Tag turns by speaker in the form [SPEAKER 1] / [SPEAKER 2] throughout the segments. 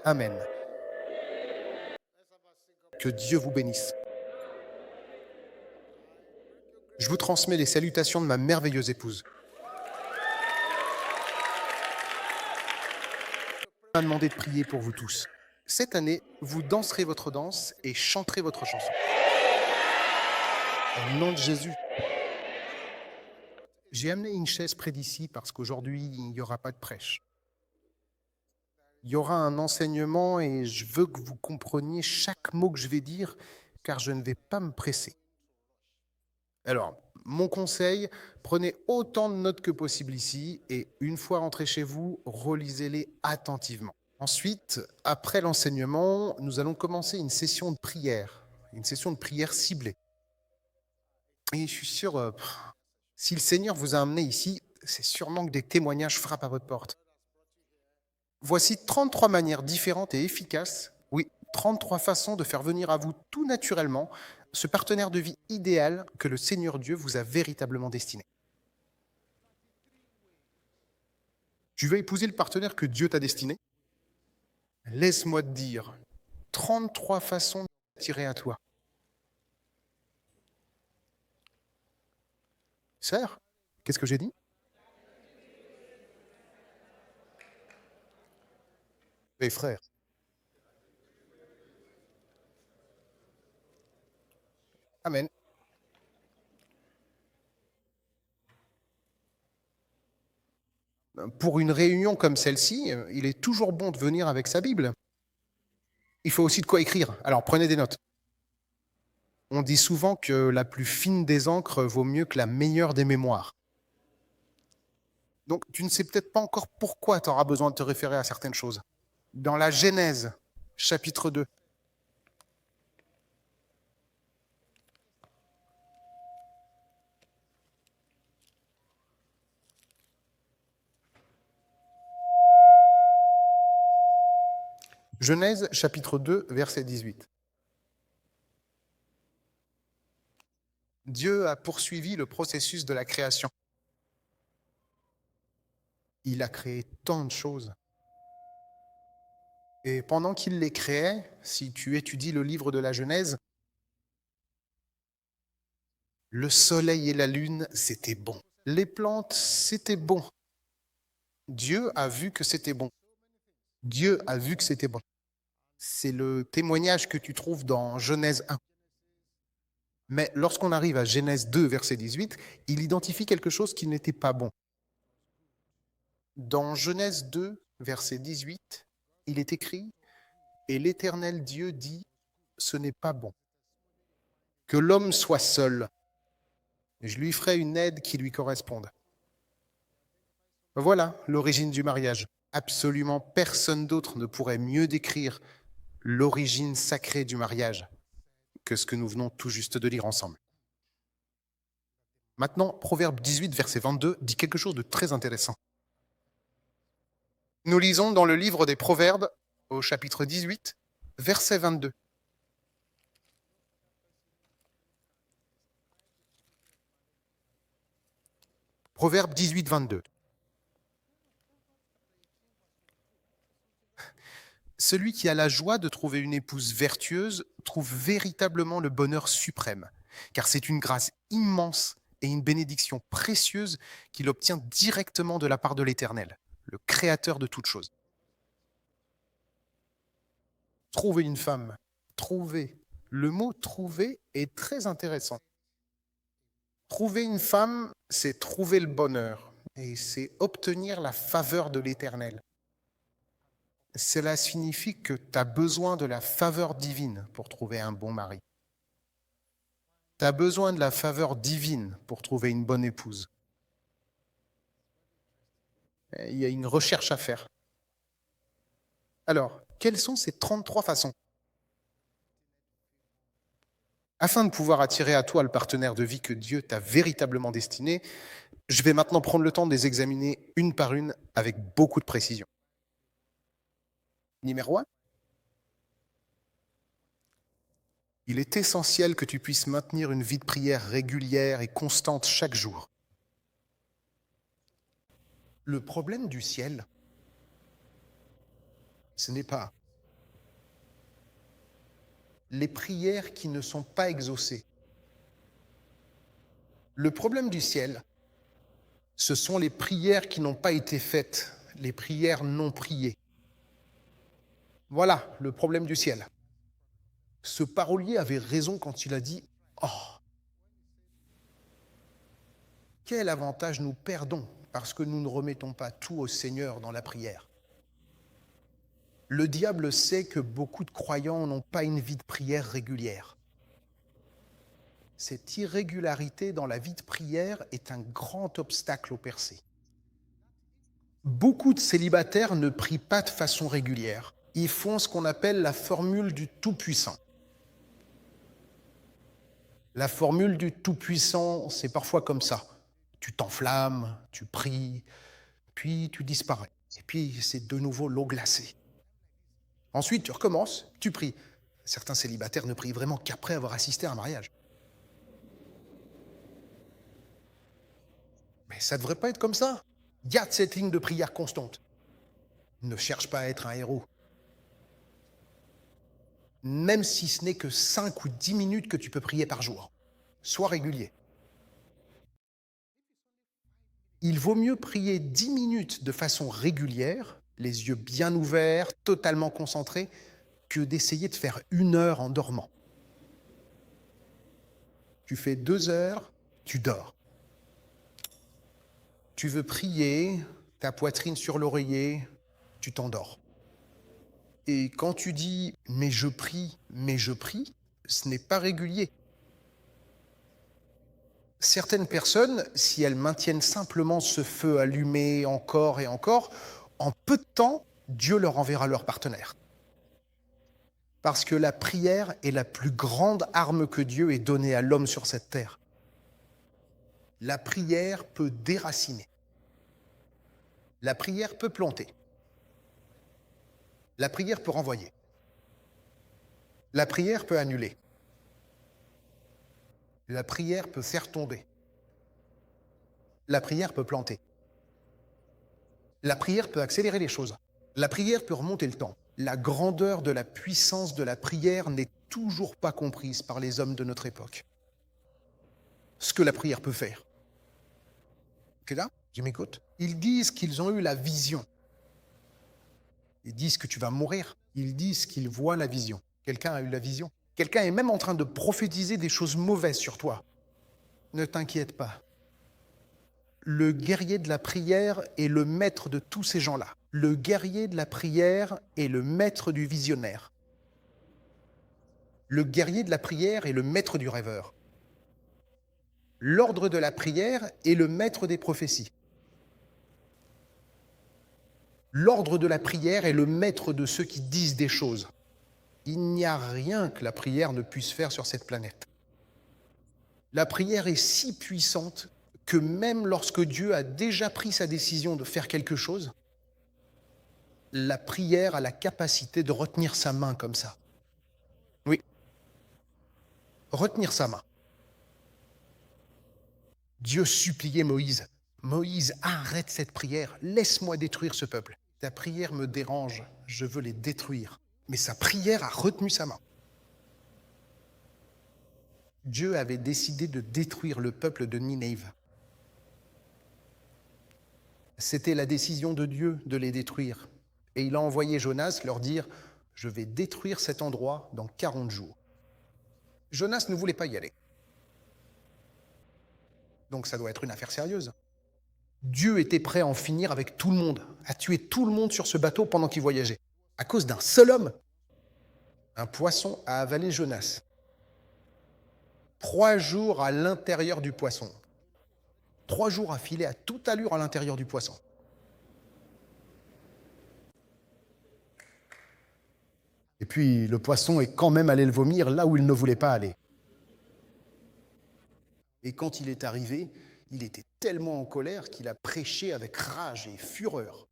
[SPEAKER 1] Amen. Que Dieu vous bénisse. Je vous transmets les salutations de ma merveilleuse épouse. Elle m'a demandé de prier pour vous tous. Cette année, vous danserez votre danse et chanterez votre chanson. Au nom de Jésus. J'ai amené une chaise près d'ici parce qu'aujourd'hui, il n'y aura pas de prêche. Il y aura un enseignement et je veux que vous compreniez chaque mot que je vais dire car je ne vais pas me presser. Alors, mon conseil, prenez autant de notes que possible ici et une fois rentrés chez vous, relisez-les attentivement. Ensuite, après l'enseignement, nous allons commencer une session de prière ciblée. Et je suis sûr, si le Seigneur vous a amené ici, c'est sûrement que des témoignages frappent à votre porte. Voici 33 manières différentes et efficaces, oui, 33 façons de faire venir à vous tout naturellement ce partenaire de vie idéal que le Seigneur Dieu vous a véritablement destiné. Tu veux épouser le partenaire que Dieu t'a destiné? Laisse-moi te dire 33 façons d'attirer à toi. Sœur, qu'est-ce que j'ai dit? Et frère. Amen. Pour une réunion comme celle-ci, il est toujours bon de venir avec sa Bible. Il faut aussi de quoi écrire. Alors prenez des notes. On dit souvent que la plus fine des encres vaut mieux que la meilleure des mémoires. Donc tu ne sais peut-être pas encore pourquoi tu auras besoin de te référer à certaines choses. Dans la Genèse, chapitre 2, Genèse, chapitre 2, verset 18. Dieu a poursuivi le processus de la création. Il a créé tant de choses. Et pendant qu'il les créait, si tu étudies le livre de la Genèse, le soleil et la lune, c'était bon. Les plantes, c'était bon. Dieu a vu que c'était bon. Dieu a vu que c'était bon. C'est le témoignage que tu trouves dans Genèse 1. Mais lorsqu'on arrive à Genèse 2, verset 18, il identifie quelque chose qui n'était pas bon. Dans Genèse 2, verset 18, il est écrit « Et l'Éternel Dieu dit, ce n'est pas bon, que l'homme soit seul. Je lui ferai une aide qui lui corresponde. » Voilà l'origine du mariage. Absolument personne d'autre ne pourrait mieux décrire l'origine sacrée du mariage que ce que nous venons tout juste de lire ensemble. Maintenant, Proverbe 18, verset 22 dit quelque chose de très intéressant. Nous lisons dans le livre des Proverbes, au chapitre 18, verset 22. Proverbe 18, 22. Celui qui a la joie de trouver une épouse vertueuse trouve véritablement le bonheur suprême, car c'est une grâce immense et une bénédiction précieuse qu'il obtient directement de la part de l'Éternel, le Créateur de toutes choses. Trouver une femme, trouver. Le mot trouver est très intéressant. Trouver une femme, c'est trouver le bonheur et c'est obtenir la faveur de l'Éternel. Cela signifie que tu as besoin de la faveur divine pour trouver un bon mari. Tu as besoin de la faveur divine pour trouver une bonne épouse. Il y a une recherche à faire. Alors, quelles sont ces 33 façons? Afin de pouvoir attirer à toi le partenaire de vie que Dieu t'a véritablement destiné, je vais maintenant prendre le temps de les examiner une par une avec beaucoup de précision. Numéro 1, il est essentiel que tu puisses maintenir une vie de prière régulière et constante chaque jour. Le problème du ciel, ce n'est pas les prières qui ne sont pas exaucées. Le problème du ciel, ce sont les prières qui n'ont pas été faites, les prières non priées. Voilà le problème du ciel. Ce parolier avait raison quand il a dit « Oh, quel avantage nous perdons parce que nous ne remettons pas tout au Seigneur dans la prière. » Le diable sait que beaucoup de croyants n'ont pas une vie de prière régulière. Cette irrégularité dans la vie de prière est un grand obstacle au percé. Beaucoup de célibataires ne prient pas de façon régulière. Ils font ce qu'on appelle la formule du Tout-Puissant. La formule du Tout-Puissant, c'est parfois comme ça. Tu t'enflammes, tu pries, puis tu disparais. Et puis c'est de nouveau l'eau glacée. Ensuite, tu recommences, tu pries. Certains célibataires ne prient vraiment qu'après avoir assisté à un mariage. Mais ça ne devrait pas être comme ça. Garde cette ligne de prière constante. Ne cherche pas à être un héros. Même si ce n'est que 5 ou 10 minutes que tu peux prier par jour. Sois régulier. Il vaut mieux prier 10 minutes de façon régulière, les yeux bien ouverts, totalement concentrés, que d'essayer de faire 1 heure en dormant. Tu fais 2 heures, tu dors. Tu veux prier, ta poitrine sur l'oreiller, tu t'endors. Et quand tu dis « mais je prie », ce n'est pas régulier. Certaines personnes, si elles maintiennent simplement ce feu allumé encore et encore, en peu de temps, Dieu leur enverra leur partenaire. Parce que la prière est la plus grande arme que Dieu ait donnée à l'homme sur cette terre. La prière peut déraciner. La prière peut planter. La prière peut renvoyer. La prière peut annuler. La prière peut faire tomber. La prière peut planter. La prière peut accélérer les choses. La prière peut remonter le temps. La grandeur de la puissance de la prière n'est toujours pas comprise par les hommes de notre époque. Ce que la prière peut faire. Tu es là? Je m'écoute. Ils disent qu'ils ont eu la vision. Ils disent que tu vas mourir. Ils disent qu'ils voient la vision. Quelqu'un a eu la vision. Quelqu'un est même en train de prophétiser des choses mauvaises sur toi. Ne t'inquiète pas. Le guerrier de la prière est le maître de tous ces gens-là. Le guerrier de la prière est le maître du visionnaire. Le guerrier de la prière est le maître du rêveur. L'ordre de la prière est le maître des prophéties. L'ordre de la prière est le maître de ceux qui disent des choses. Il n'y a rien que la prière ne puisse faire sur cette planète. La prière est si puissante que même lorsque Dieu a déjà pris sa décision de faire quelque chose, la prière a la capacité de retenir sa main comme ça. Oui, retenir sa main. Dieu suppliait Moïse. Moïse, arrête cette prière, laisse-moi détruire ce peuple. Ta prière me dérange, je veux les détruire. Mais sa prière a retenu sa main. Dieu avait décidé de détruire le peuple de Ninive. C'était la décision de Dieu de les détruire. Et il a envoyé Jonas leur dire « Je vais détruire cet endroit dans 40 jours ». Jonas ne voulait pas y aller. Donc ça doit être une affaire sérieuse. Dieu était prêt à en finir avec tout le monde, à tuer tout le monde sur ce bateau pendant qu'il voyageait. À cause d'un seul homme, un poisson a avalé Jonas. 3 jours à l'intérieur du poisson. 3 jours à filer à toute allure à l'intérieur du poisson. Et puis, le poisson est quand même allé le vomir là où il ne voulait pas aller. Et quand il est arrivé, il était tellement en colère qu'il a prêché avec rage et fureur.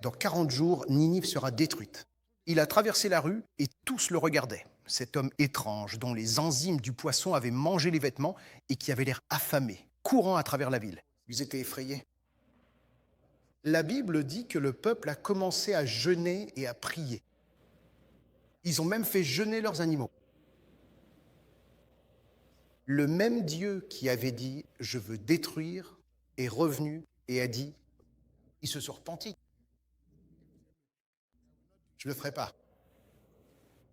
[SPEAKER 1] Dans 40 jours, Ninive sera détruite. Il a traversé la rue et tous le regardaient. Cet homme étrange dont les enzymes du poisson avaient mangé les vêtements et qui avait l'air affamé, courant à travers la ville. Ils étaient effrayés. La Bible dit que le peuple a commencé à jeûner et à prier. Ils ont même fait jeûner leurs animaux. Le même Dieu qui avait dit « je veux détruire » est revenu et a dit « ils se sont repentis. Je ne le ferai pas. »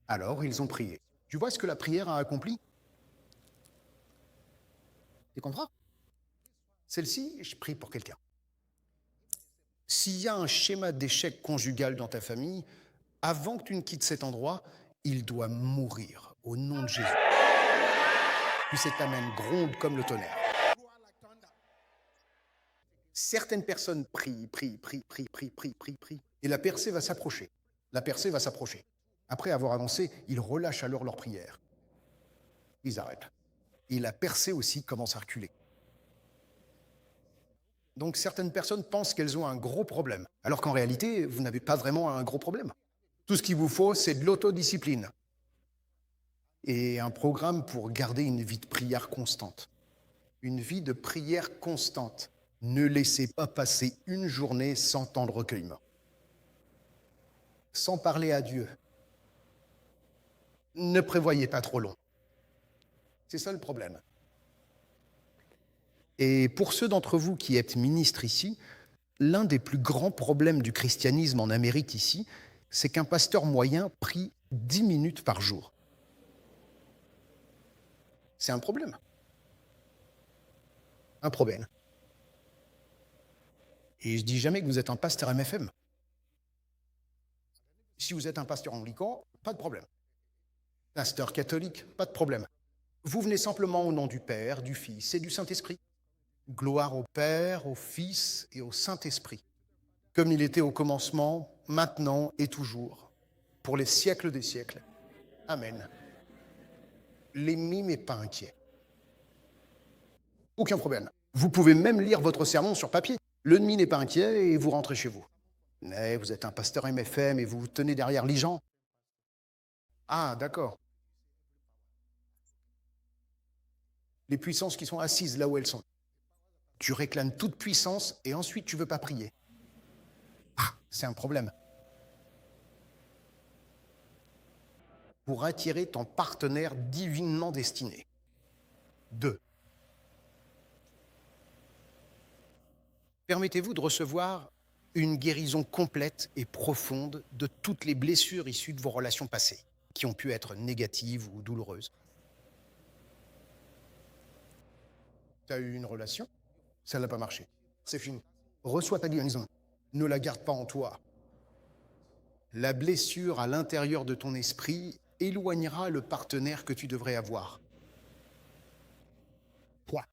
[SPEAKER 1] Alors ils ont prié. Tu vois ce que la prière a accompli? Tu comprends? Celle-ci, je prie pour quelqu'un. S'il y a un schéma d'échec conjugal dans ta famille, avant que tu ne quittes cet endroit, il doit mourir au nom de Jésus. Puis cet amen gronde comme le tonnerre. Certaines personnes prient, et la percée va s'approcher. La percée va s'approcher. Après avoir avancé, ils relâchent alors leur prière. Ils arrêtent. Et la percée aussi commence à reculer. Donc certaines personnes pensent qu'elles ont un gros problème, alors qu'en réalité, vous n'avez pas vraiment un gros problème. Tout ce qu'il vous faut, c'est de l'autodiscipline et un programme pour garder une vie de prière constante. Une vie de prière constante. Ne laissez pas passer une journée sans temps de recueillement, sans parler à Dieu. Ne prévoyez pas trop long. C'est ça le problème. Et pour ceux d'entre vous qui êtes ministres ici, l'un des plus grands problèmes du christianisme en Amérique ici, c'est qu'un pasteur moyen prie 10 minutes par jour. C'est un problème. Un problème. Et je dis jamais que vous êtes un pasteur MFM. Si vous êtes un pasteur anglican, pas de problème. Pasteur catholique, pas de problème. Vous venez simplement au nom du Père, du Fils et du Saint-Esprit. Gloire au Père, au Fils et au Saint-Esprit, comme il était au commencement, maintenant et toujours, pour les siècles des siècles. Amen. L'ennemi n'est pas inquiet. Aucun problème. Vous pouvez même lire votre sermon sur papier. L'ennemi n'est pas inquiet et vous rentrez chez vous. Mais vous êtes un pasteur MFM et vous vous tenez derrière les gens. Ah, d'accord. Les puissances qui sont assises là où elles sont. Tu réclames toute puissance et ensuite tu ne veux pas prier. Ah, c'est un problème. Pour attirer ton partenaire divinement destiné. 2. Permettez-vous de recevoir une guérison complète et profonde de toutes les blessures issues de vos relations passées, qui ont pu être négatives ou douloureuses. Tu as eu une relation, ça n'a pas marché. C'est fini. Reçois ta guérison. Ne la garde pas en toi. La blessure à l'intérieur de ton esprit éloignera le partenaire que tu devrais avoir. Point.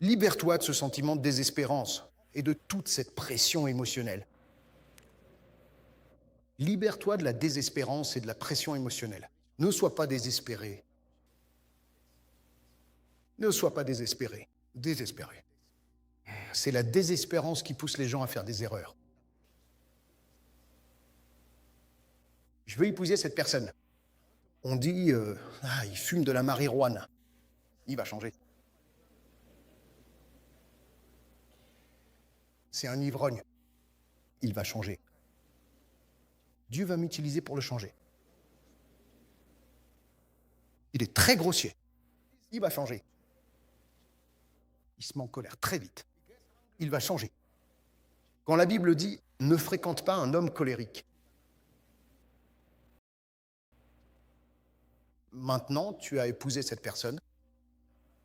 [SPEAKER 1] Libère-toi de ce sentiment de désespérance et de toute cette pression émotionnelle. Libère-toi de la désespérance et de la pression émotionnelle. Ne sois pas désespéré. Ne sois pas désespéré. Désespéré. C'est la désespérance qui pousse les gens à faire des erreurs. Je veux épouser cette personne. On dit, il fume de la marijuana. Il va changer. C'est un ivrogne. Il va changer. Dieu va m'utiliser pour le changer. Il est très grossier. Il va changer. Il se met en colère très vite. Il va changer. Quand la Bible dit « ne fréquente pas un homme colérique », maintenant, tu as épousé cette personne,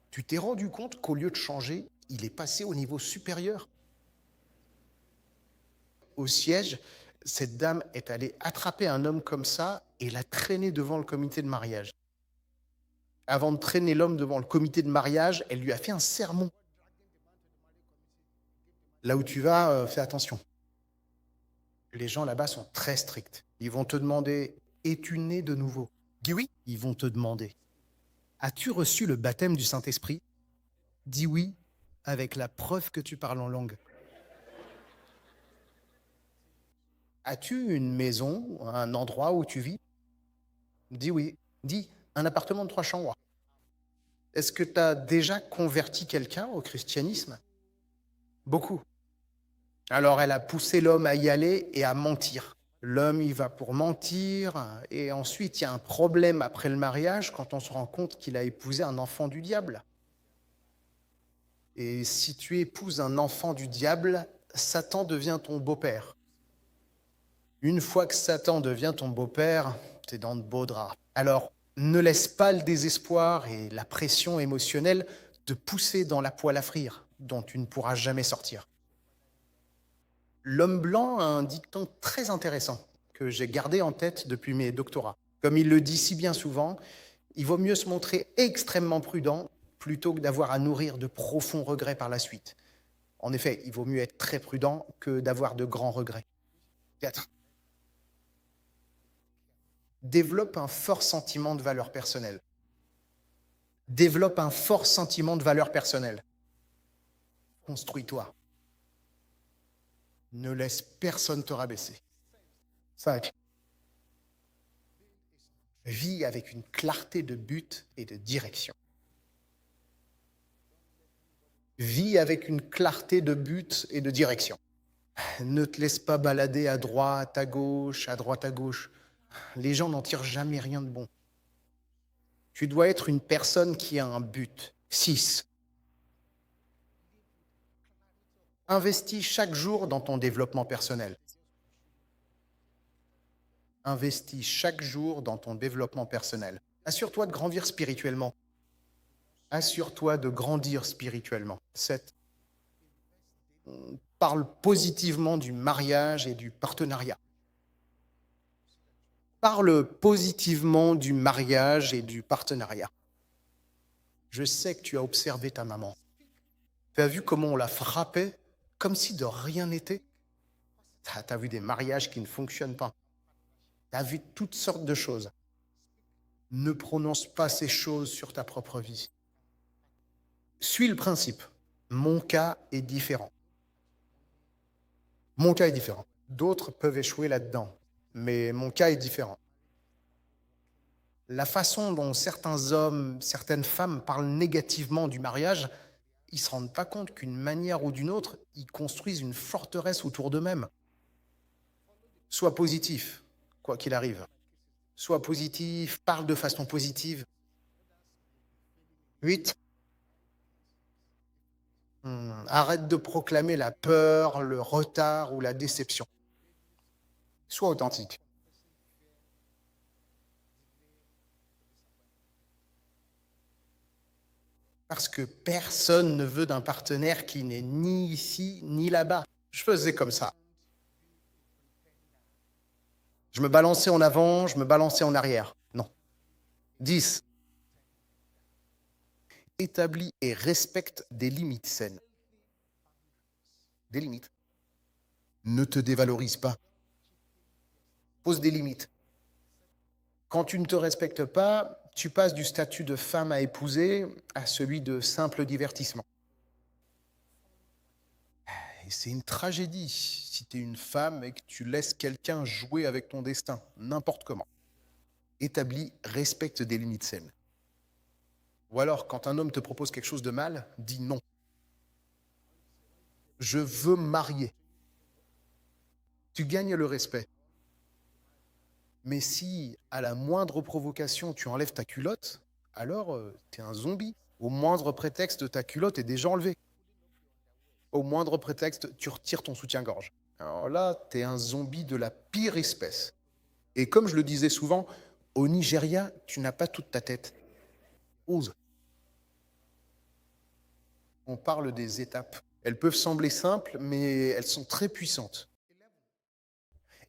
[SPEAKER 1] tu t'es rendu compte qu'au lieu de changer, il est passé au niveau supérieur. Au siège, cette dame est allée attraper un homme comme ça et l'a traîné devant le comité de mariage. Avant de traîner l'homme devant le comité de mariage, elle lui a fait un sermon. Là où tu vas, fais attention. Les gens là-bas sont très stricts. Ils vont te demander « Es-tu né de nouveau ?» Dis oui. Ils vont te demander « As-tu reçu le baptême du Saint-Esprit ?» Dis oui, avec la preuve que tu parles en langue. As-tu une maison, un endroit où tu vis? Dis oui. Dis un appartement de 3 chambres. Est-ce que tu as déjà converti quelqu'un au christianisme? Beaucoup. Alors elle a poussé l'homme à y aller et à mentir. L'homme y va pour mentir, et ensuite il y a un problème après le mariage quand on se rend compte qu'il a épousé un enfant du diable. Et si tu épouses un enfant du diable, Satan devient ton beau-père. Une fois que Satan devient ton beau-père, t'es dans de beaux draps. Alors, ne laisse pas le désespoir et la pression émotionnelle te pousser dans la poêle à frire, dont tu ne pourras jamais sortir. L'homme blanc a un dicton très intéressant que j'ai gardé en tête depuis mes doctorats. Comme il le dit si bien souvent, il vaut mieux se montrer extrêmement prudent plutôt que d'avoir à nourrir de profonds regrets par la suite. En effet, il vaut mieux être très prudent que d'avoir de grands regrets. 4. Développe un fort sentiment de valeur personnelle. Développe un fort sentiment de valeur personnelle. Construis-toi. Ne laisse personne te rabaisser. 5. Vis avec une clarté de but et de direction. Vis avec une clarté de but et de direction. Ne te laisse pas balader à droite, à gauche, à droite, à gauche. Les gens n'en tirent jamais rien de bon. Tu dois être une personne qui a un but. 6. Investis chaque jour dans ton développement personnel. Investis chaque jour dans ton développement personnel. Assure-toi de grandir spirituellement. Assure-toi de grandir spirituellement. 7. Parle positivement du mariage et du partenariat. Parle positivement du mariage et du partenariat. Je sais que tu as observé ta maman. Tu as vu comment on la frappait comme si de rien n'était. Tu as vu des mariages qui ne fonctionnent pas. Tu as vu toutes sortes de choses. Ne prononce pas ces choses sur ta propre vie. Suis le principe. Mon cas est différent. Mon cas est différent. D'autres peuvent échouer là-dedans, mais mon cas est différent. La façon dont certains hommes, certaines femmes parlent négativement du mariage, ils ne se rendent pas compte qu'une manière ou d'une autre, ils construisent une forteresse autour d'eux-mêmes. Sois positif, quoi qu'il arrive. Sois positif, parle de façon positive. 8. Arrête de proclamer la peur, le retard ou la déception. Sois authentique. Parce que personne ne veut d'un partenaire qui n'est ni ici ni là-bas. Je faisais comme ça. Je me balançais en avant, je me balançais en arrière. Non. 10. Établis et respecte des limites saines. Des limites. Ne te dévalorise pas. Pose des limites. Quand tu ne te respectes pas, tu passes du statut de femme à épouser à celui de simple divertissement. Et c'est une tragédie si tu es une femme et que tu laisses quelqu'un jouer avec ton destin, n'importe comment. Établis, respecte des limites saines. Ou alors, quand un homme te propose quelque chose de mal, dis non. Je veux me marier. Tu gagnes le respect. Mais si, à la moindre provocation, tu enlèves ta culotte, alors tu es un zombie. Au moindre prétexte, ta culotte est déjà enlevée. Au moindre prétexte, tu retires ton soutien-gorge. Alors là, tu es un zombie de la pire espèce. Et comme je le disais souvent, au Nigeria, tu n'as pas toute ta tête. 11. On parle des étapes. Elles peuvent sembler simples, mais elles sont très puissantes.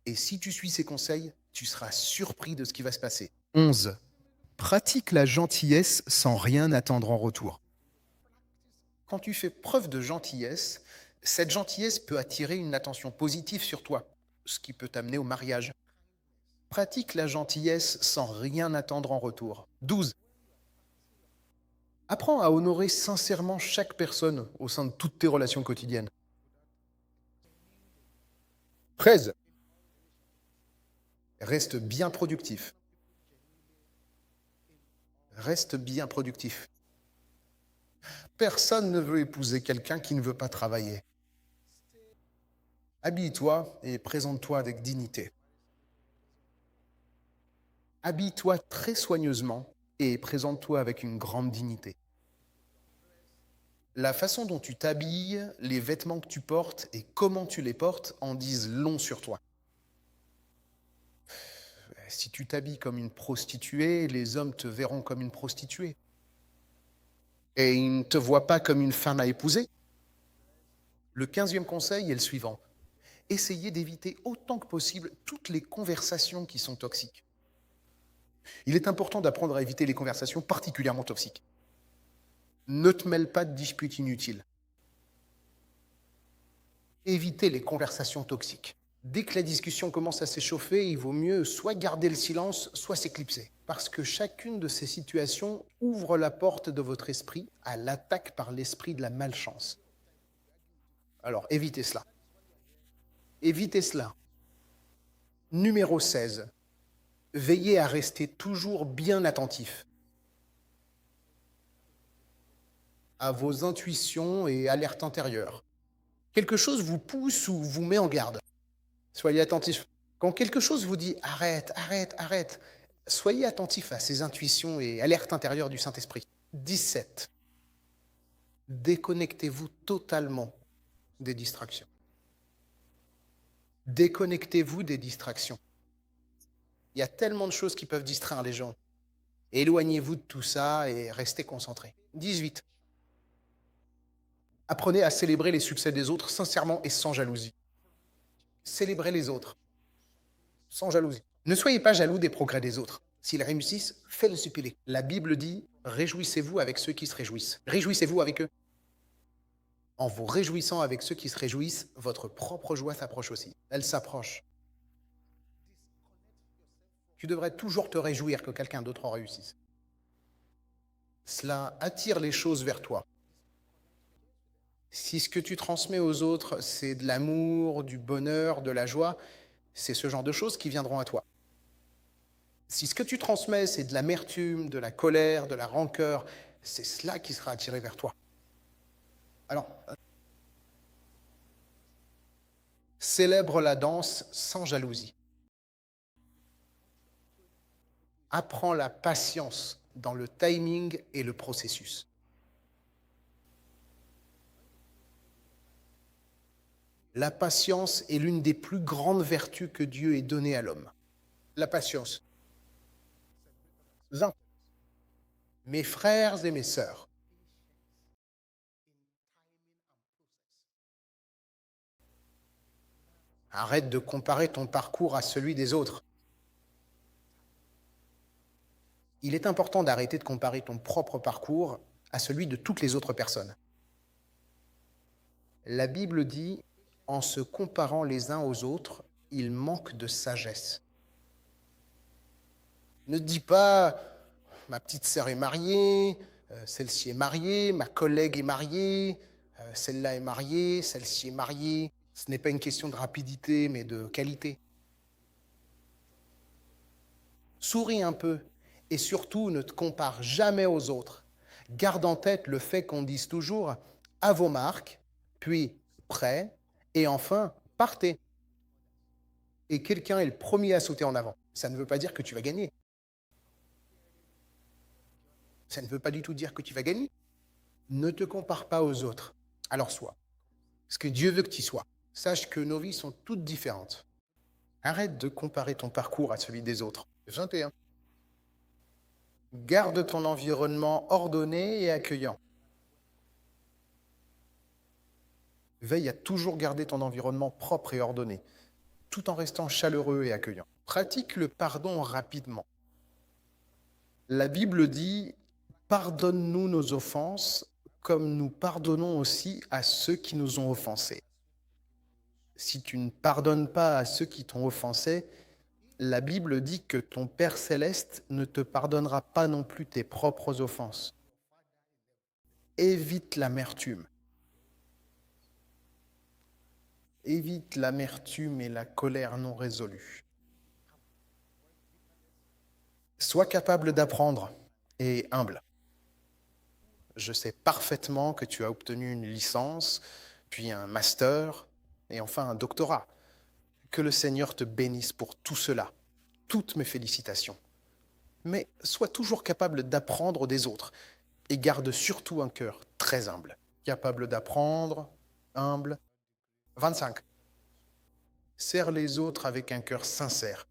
[SPEAKER 1] Et si tu suis ces conseils, tu seras surpris de ce qui va se passer. 11. Pratique la gentillesse sans rien attendre en retour. Quand tu fais preuve de gentillesse, cette gentillesse peut attirer une attention positive sur toi, ce qui peut t'amener au mariage. Pratique la gentillesse sans rien attendre en retour. 12. Apprends à honorer sincèrement chaque personne au sein de toutes tes relations quotidiennes. 13. Reste bien productif. Reste bien productif. Personne ne veut épouser quelqu'un qui ne veut pas travailler. Habille-toi et présente-toi avec dignité. Habille-toi très soigneusement et présente-toi avec une grande dignité. La façon dont tu t'habilles, les vêtements que tu portes et comment tu les portes en disent long sur toi. Si tu t'habilles comme une prostituée, les hommes te verront comme une prostituée. Et ils ne te voient pas comme une femme à épouser. Le 15e conseil est le suivant. Essayez d'éviter autant que possible toutes les conversations qui sont toxiques. Il est important d'apprendre à éviter les conversations particulièrement toxiques. Ne te mêle pas de disputes inutiles. Évitez les conversations toxiques. Dès que la discussion commence à s'échauffer, il vaut mieux soit garder le silence, soit s'éclipser. Parce que chacune de ces situations ouvre la porte de votre esprit à l'attaque par l'esprit de la malchance. Alors évitez cela. Évitez cela. Numéro 16. Veillez à rester toujours bien attentif à vos intuitions et alertes intérieures. Quelque chose vous pousse ou vous met en garde. Soyez attentif. Quand quelque chose vous dit arrête, arrête, arrête, soyez attentif à ces intuitions et alertes intérieures du Saint-Esprit. 17. Déconnectez-vous totalement des distractions. Déconnectez-vous des distractions. Il y a tellement de choses qui peuvent distraire les gens. Éloignez-vous de tout ça et restez concentrés. 18. Apprenez à célébrer les succès des autres sincèrement et sans jalousie. Célébrez les autres, sans jalousie. Ne soyez pas jaloux des progrès des autres. S'ils réussissent, faites-le supplier. La Bible dit, réjouissez-vous avec ceux qui se réjouissent. Réjouissez-vous avec eux. En vous réjouissant avec ceux qui se réjouissent, votre propre joie s'approche aussi. Elle s'approche. Tu devrais toujours te réjouir que quelqu'un d'autre en réussisse. Cela attire les choses vers toi. Si ce que tu transmets aux autres, c'est de l'amour, du bonheur, de la joie, c'est ce genre de choses qui viendront à toi. Si ce que tu transmets, c'est de l'amertume, de la colère, de la rancœur, c'est cela qui sera attiré vers toi. Alors, célèbre la danse sans jalousie. Apprends la patience dans le timing et le processus. La patience est l'une des plus grandes vertus que Dieu ait données à l'homme. La patience. 20. Mes frères et mes sœurs, arrête de comparer ton parcours à celui des autres. Il est important d'arrêter de comparer ton propre parcours à celui de toutes les autres personnes. La Bible dit, en se comparant les uns aux autres, ils manquent de sagesse. Ne dis pas, ma petite sœur est mariée, celle-ci est mariée, ma collègue est mariée, celle-là est mariée, celle-ci est mariée. Ce n'est pas une question de rapidité, mais de qualité. Souris un peu et surtout ne te compare jamais aux autres. Garde en tête le fait qu'on dise toujours à vos marques, puis prêt, et enfin partez. Et quelqu'un est le premier à sauter en avant. Ça ne veut pas dire que tu vas gagner. Ça ne veut pas du tout dire que tu vas gagner. Ne te compare pas aux autres. Alors sois ce que Dieu veut que tu sois. Sache que nos vies sont toutes différentes. Arrête de comparer ton parcours à celui des autres. 21. Garde ton environnement ordonné et accueillant. Veille à toujours garder ton environnement propre et ordonné, tout en restant chaleureux et accueillant. Pratique le pardon rapidement. La Bible dit « Pardonne-nous nos offenses, comme nous pardonnons aussi à ceux qui nous ont offensés. » Si tu ne pardonnes pas à ceux qui t'ont offensé, la Bible dit que ton Père céleste ne te pardonnera pas non plus tes propres offenses. Évite l'amertume. Évite l'amertume et la colère non résolue. Sois capable d'apprendre et humble. Je sais parfaitement que tu as obtenu une licence, puis un master, et enfin un doctorat. Que le Seigneur te bénisse pour tout cela. Toutes mes félicitations. Mais sois toujours capable d'apprendre des autres et garde surtout un cœur très humble. Capable d'apprendre, humble. 25. Sers les autres avec un cœur sincère.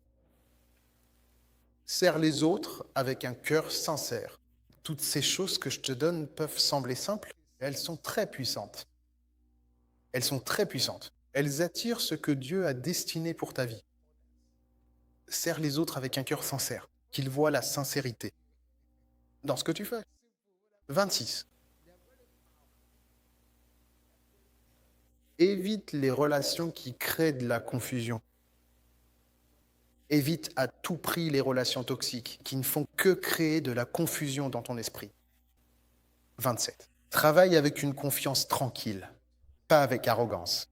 [SPEAKER 1] Sers les autres avec un cœur sincère. Toutes ces choses que je te donne peuvent sembler simples, mais elles sont très puissantes. Elles sont très puissantes. Elles attirent ce que Dieu a destiné pour ta vie. Sers les autres avec un cœur sincère, qu'ils voient la sincérité dans ce que tu fais. 26. Évite les relations qui créent de la confusion. Évite à tout prix les relations toxiques qui ne font que créer de la confusion dans ton esprit. 27. Travaille avec une confiance tranquille, pas avec arrogance.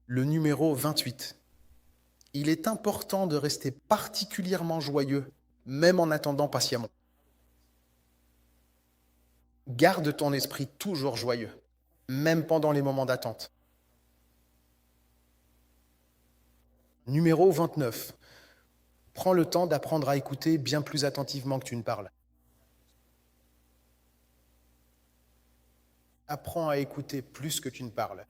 [SPEAKER 1] Le numéro 28. Il est important de rester particulièrement joyeux, même en attendant patiemment. Garde ton esprit toujours joyeux, même pendant les moments d'attente. Numéro 29. Prends le temps d'apprendre à écouter bien plus attentivement que tu ne parles. Apprends à écouter plus que tu ne parles.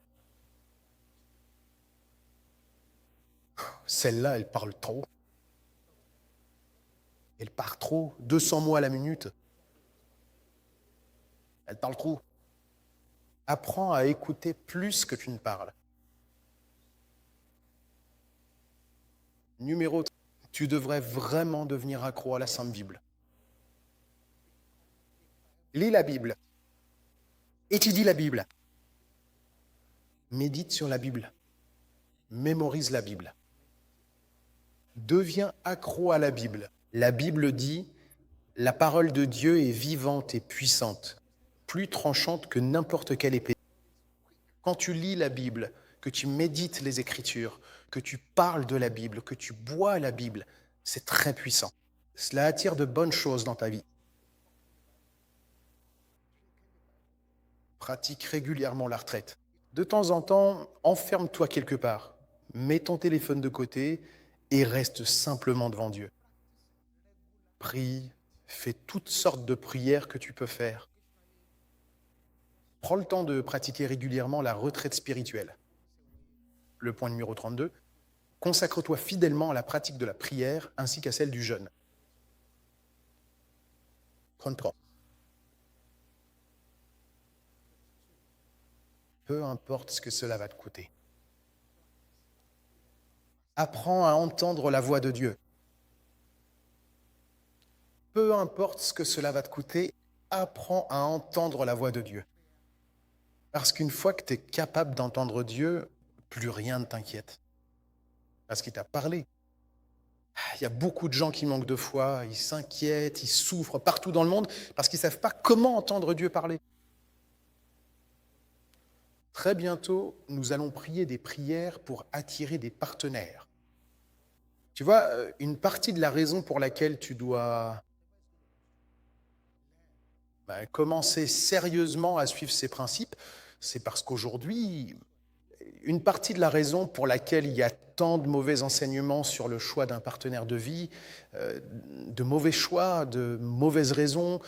[SPEAKER 1] Celle-là, elle parle trop. Elle part trop. 200 mots à la minute. Elle parle trop. Apprends à écouter plus que tu ne parles. Numéro 3. Tu devrais vraiment devenir accro à la Sainte Bible. Lis la Bible. Étudie la Bible. Médite sur la Bible. Mémorise la Bible. Deviens accro à la Bible. La Bible dit « La parole de Dieu est vivante et puissante, plus tranchante que n'importe quelle épée. » Quand tu lis la Bible, que tu médites les Écritures, que tu parles de la Bible, que tu bois la Bible, c'est très puissant. Cela attire de bonnes choses dans ta vie. Pratique régulièrement la retraite. De temps en temps, enferme-toi quelque part, mets ton téléphone de côté et reste simplement devant Dieu. Prie, fais toutes sortes de prières que tu peux faire. Prends le temps de pratiquer régulièrement la retraite spirituelle. Le point numéro 32, consacre-toi fidèlement à la pratique de la prière ainsi qu'à celle du jeûne. 33. Peu importe ce que cela va te coûter. Apprends à entendre la voix de Dieu. Peu importe ce que cela va te coûter, apprends à entendre la voix de Dieu. Parce qu'une fois que tu es capable d'entendre Dieu, plus rien ne t'inquiète. Parce qu'il t'a parlé. Il y a beaucoup de gens qui manquent de foi, ils s'inquiètent, ils souffrent partout dans le monde parce qu'ils ne savent pas comment entendre Dieu parler. Très bientôt, nous allons prier des prières pour attirer des partenaires. Tu vois, une partie de la raison pour laquelle tu dois commencer sérieusement à suivre ces principes, c'est parce qu'aujourd'hui, une partie de la raison pour laquelle il y a tant de mauvais enseignements sur le choix d'un partenaire de vie, de mauvais choix, de mauvaises raisons,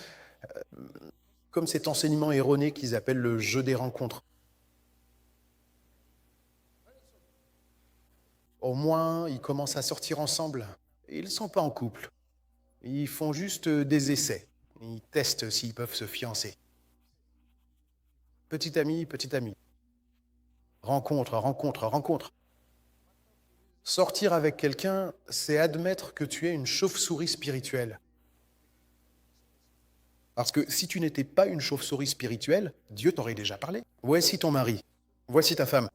[SPEAKER 1] comme cet enseignement erroné qu'ils appellent le jeu des rencontres. Au moins, ils commencent à sortir ensemble. Ils ne sont pas en couple. Ils font juste des essais. Ils testent s'ils peuvent se fiancer. Petit ami, petit ami. Rencontre, rencontre, rencontre. Sortir avec quelqu'un, c'est admettre que tu es une chauve-souris spirituelle. Parce que si tu n'étais pas une chauve-souris spirituelle, Dieu t'aurait déjà parlé. Voici ton mari, voici ta femme.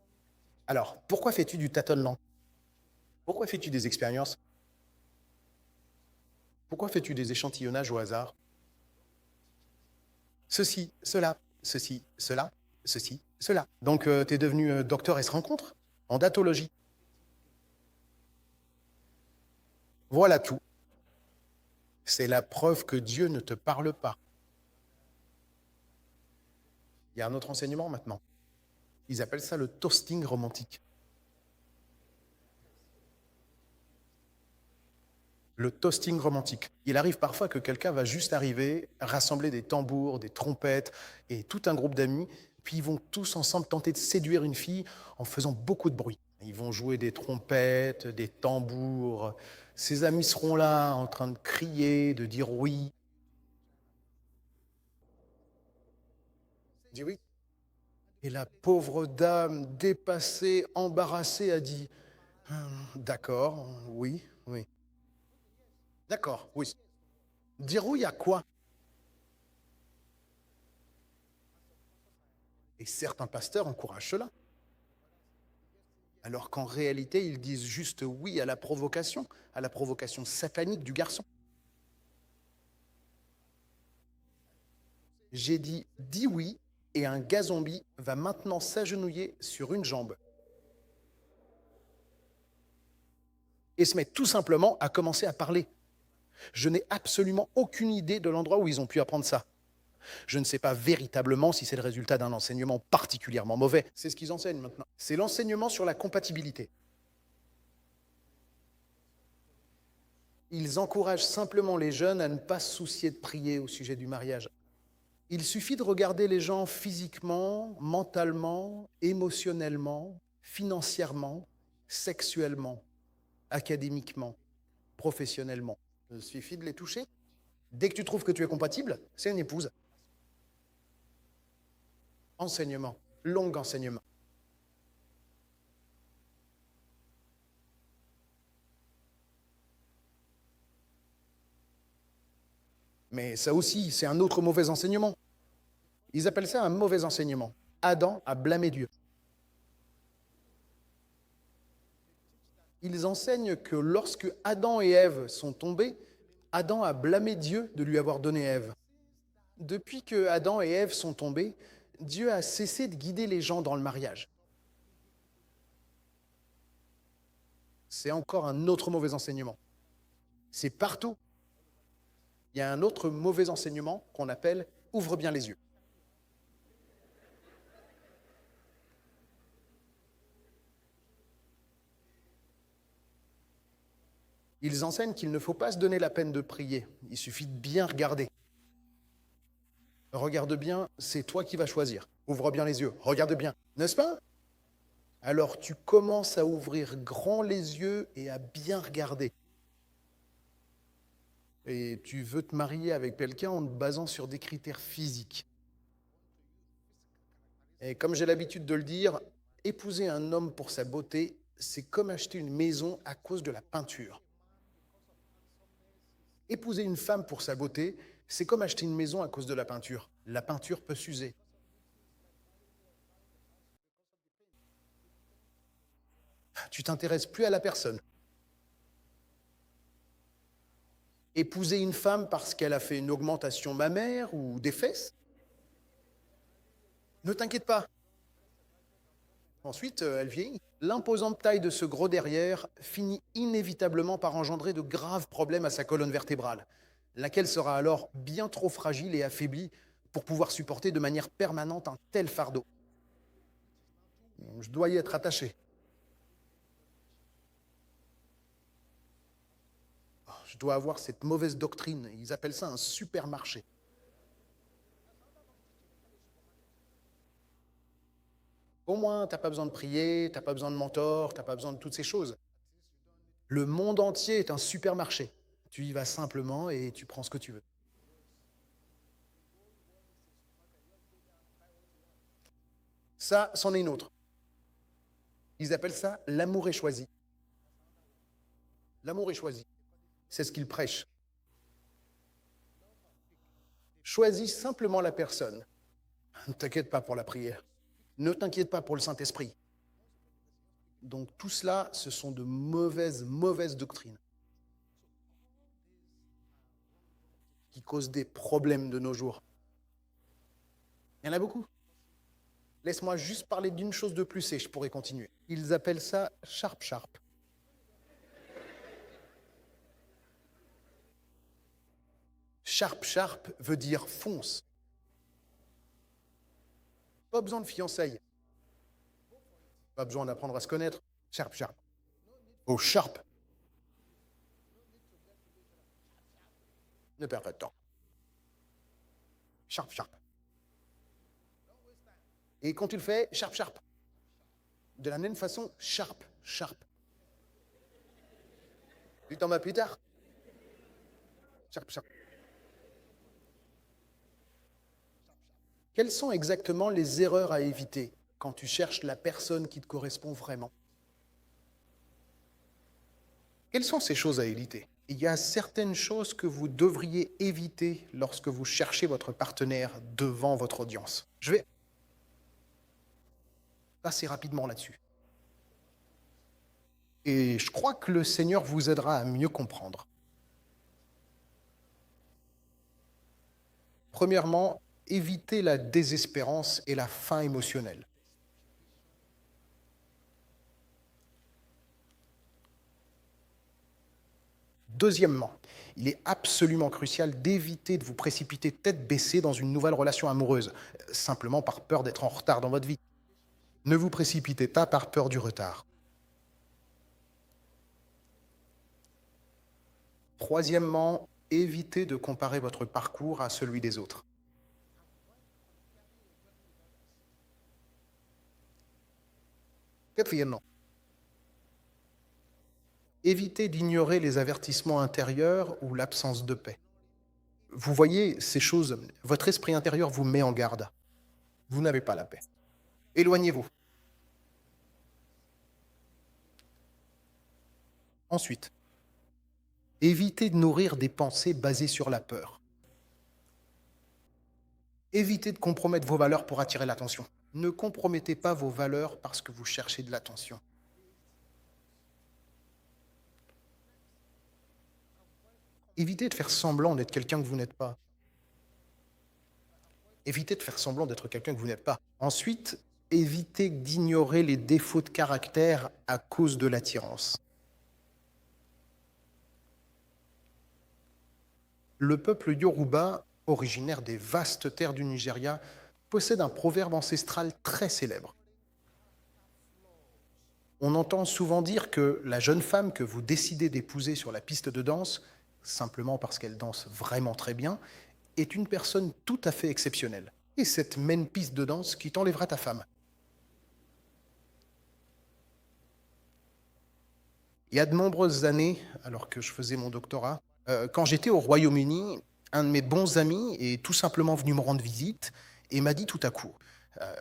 [SPEAKER 1] Alors, pourquoi fais-tu du tâtonnement? Pourquoi fais-tu des expériences? Pourquoi fais-tu des échantillonnages au hasard? Ceci, cela, ceci, cela, ceci, cela. Donc, tu es devenu docteur S rencontre en datologie. Voilà tout. C'est la preuve que Dieu ne te parle pas. Il y a un autre enseignement maintenant. Ils appellent ça le toasting romantique. Le toasting romantique. Il arrive parfois que quelqu'un va juste arriver, rassembler des tambours, des trompettes et tout un groupe d'amis, puis ils vont tous ensemble tenter de séduire une fille en faisant beaucoup de bruit. Ils vont jouer des trompettes, des tambours. Ses amis seront là en train de crier, de dire oui. Dis oui. Et la pauvre dame, dépassée, embarrassée, a dit d'accord, oui, oui. D'accord, oui. Dire oui à quoi? Et certains pasteurs encouragent cela. Alors qu'en réalité, ils disent juste oui à la provocation satanique du garçon. J'ai dit dis oui, et un gars zombie va maintenant s'agenouiller sur une jambe et se mettre tout simplement à commencer à parler. Je n'ai absolument aucune idée de l'endroit où ils ont pu apprendre ça. Je ne sais pas véritablement si c'est le résultat d'un enseignement particulièrement mauvais. C'est ce qu'ils enseignent maintenant. C'est l'enseignement sur la compatibilité. Ils encouragent simplement les jeunes à ne pas se soucier de prier au sujet du mariage. Il suffit de regarder les gens physiquement, mentalement, émotionnellement, financièrement, sexuellement, académiquement, professionnellement. Il suffit de les toucher. Dès que tu trouves que tu es compatible, c'est une épouse. Enseignement, long enseignement. Mais ça aussi, c'est un autre mauvais enseignement. Ils appellent ça un mauvais enseignement. Adam a blâmé Dieu. Ils enseignent que lorsque Adam et Ève sont tombés, Adam a blâmé Dieu de lui avoir donné Ève. Depuis que Adam et Ève sont tombés, Dieu a cessé de guider les gens dans le mariage. C'est encore un autre mauvais enseignement. C'est partout. Il y a un autre mauvais enseignement qu'on appelle « ouvre bien les yeux ». Ils enseignent qu'il ne faut pas se donner la peine de prier, il suffit de bien regarder. Regarde bien, c'est toi qui vas choisir. Ouvre bien les yeux, regarde bien, n'est-ce pas? Alors tu commences à ouvrir grand les yeux et à bien regarder. Et tu veux te marier avec quelqu'un en te basant sur des critères physiques. Et comme j'ai l'habitude de le dire, épouser un homme pour sa beauté, c'est comme acheter une maison à cause de la peinture. Épouser une femme pour sa beauté, c'est comme acheter une maison à cause de la peinture. La peinture peut s'user. Tu t'intéresses plus à la personne. Épouser une femme parce qu'elle a fait une augmentation mammaire ou des fesses, ne t'inquiète pas. Ensuite, elle vieillit. L'imposante taille de ce gros derrière finit inévitablement par engendrer de graves problèmes à sa colonne vertébrale, laquelle sera alors bien trop fragile et affaiblie pour pouvoir supporter de manière permanente un tel fardeau. Je dois y être attaché. Je dois avoir cette mauvaise doctrine. Ils appellent ça un supermarché. Au moins, tu n'as pas besoin de prier, tu n'as pas besoin de mentor, tu n'as pas besoin de toutes ces choses. Le monde entier est un supermarché. Tu y vas simplement et tu prends ce que tu veux. Ça, c'en est une autre. Ils appellent ça l'amour est choisi. L'amour est choisi. C'est ce qu'ils prêchent. Choisis simplement la personne. Ne t'inquiète pas pour la prière. Ne t'inquiète pas pour le Saint-Esprit. Donc tout cela, ce sont de mauvaises doctrines qui causent des problèmes de nos jours. Il y en a beaucoup. Laisse-moi juste parler d'une chose de plus et je pourrais continuer. Ils appellent ça sharp. Sharp veut dire fonce. Pas besoin de fiançailles. Pas besoin d'apprendre à se connaître. Sharp, sharp. Oh, sharp. Ne perds pas de temps. Sharp, sharp. Et quand tu le fais, sharp, sharp. De la même façon, sharp, sharp. Du temps plus tard. Sharp, sharp. Quelles sont exactement les erreurs à éviter quand tu cherches la personne qui te correspond vraiment? Quelles sont ces choses à éviter? Il y a certaines choses que vous devriez éviter lorsque vous cherchez votre partenaire devant votre audience. Je vais passer rapidement là-dessus. Et je crois que le Seigneur vous aidera à mieux comprendre. Premièrement, évitez la désespérance et la faim émotionnelle. Deuxièmement, il est absolument crucial d'éviter de vous précipiter tête baissée dans une nouvelle relation amoureuse, simplement par peur d'être en retard dans votre vie. Ne vous précipitez pas par peur du retard. Troisièmement, évitez de comparer votre parcours à celui des autres. Quatrièmement, évitez d'ignorer les avertissements intérieurs ou l'absence de paix. Vous voyez ces choses, votre esprit intérieur vous met en garde. Vous n'avez pas la paix. Éloignez-vous. Ensuite, évitez de nourrir des pensées basées sur la peur. Évitez de compromettre vos valeurs pour attirer l'attention. Ne compromettez pas vos valeurs parce que vous cherchez de l'attention. Évitez de faire semblant d'être quelqu'un que vous n'êtes pas. Évitez de faire semblant d'être quelqu'un que vous n'êtes pas. Ensuite, évitez d'ignorer les défauts de caractère à cause de l'attirance. Le peuple Yoruba, originaire des vastes terres du Nigeria, possède un proverbe ancestral très célèbre. On entend souvent dire que la jeune femme que vous décidez d'épouser sur la piste de danse, simplement parce qu'elle danse vraiment très bien, est une personne tout à fait exceptionnelle. Et cette même piste de danse qui t'enlèvera ta femme. Il y a de nombreuses années, alors que je faisais mon doctorat, quand j'étais au Royaume-Uni, un de mes bons amis est tout simplement venu me rendre visite et m'a dit tout à coup, euh,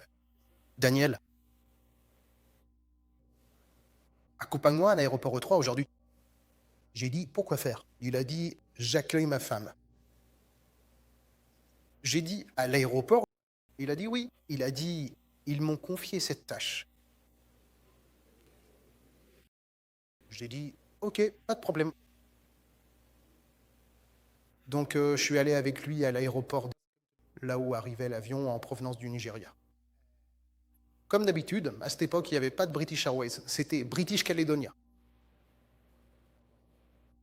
[SPEAKER 1] Daniel, accompagne-moi à l'aéroport E3 aujourd'hui. J'ai dit, pourquoi faire? Il a dit, j'accueille ma femme. J'ai dit, à l'aéroport? Il a dit oui. Il a dit, ils m'ont confié cette tâche. J'ai dit, ok, pas de problème. Donc je suis allé avec lui à l'aéroport, là où arrivait l'avion en provenance du Nigeria. Comme d'habitude, à cette époque, il n'y avait pas de British Airways, c'était British Caledonia.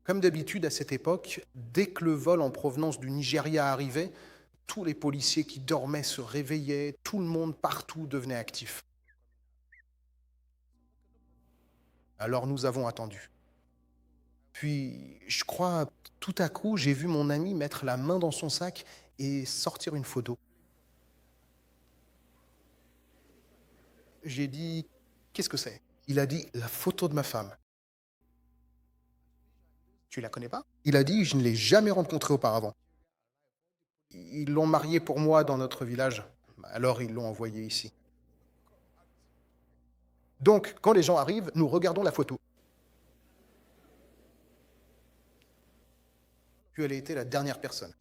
[SPEAKER 1] Comme d'habitude, à cette époque, dès que le vol en provenance du Nigeria arrivait, tous les policiers qui dormaient se réveillaient, tout le monde partout devenait actif. Alors nous avons attendu. Puis, je crois, tout à coup, j'ai vu mon ami mettre la main dans son sac et sortir une photo. J'ai dit, qu'est-ce que c'est? Il a dit, la photo de ma femme. Tu la connais pas? Il a dit, je ne l'ai jamais rencontrée auparavant. Ils l'ont mariée pour moi dans notre village. Alors ils l'ont envoyée ici. Donc, quand les gens arrivent, nous regardons la photo. Puis elle a été la dernière personne.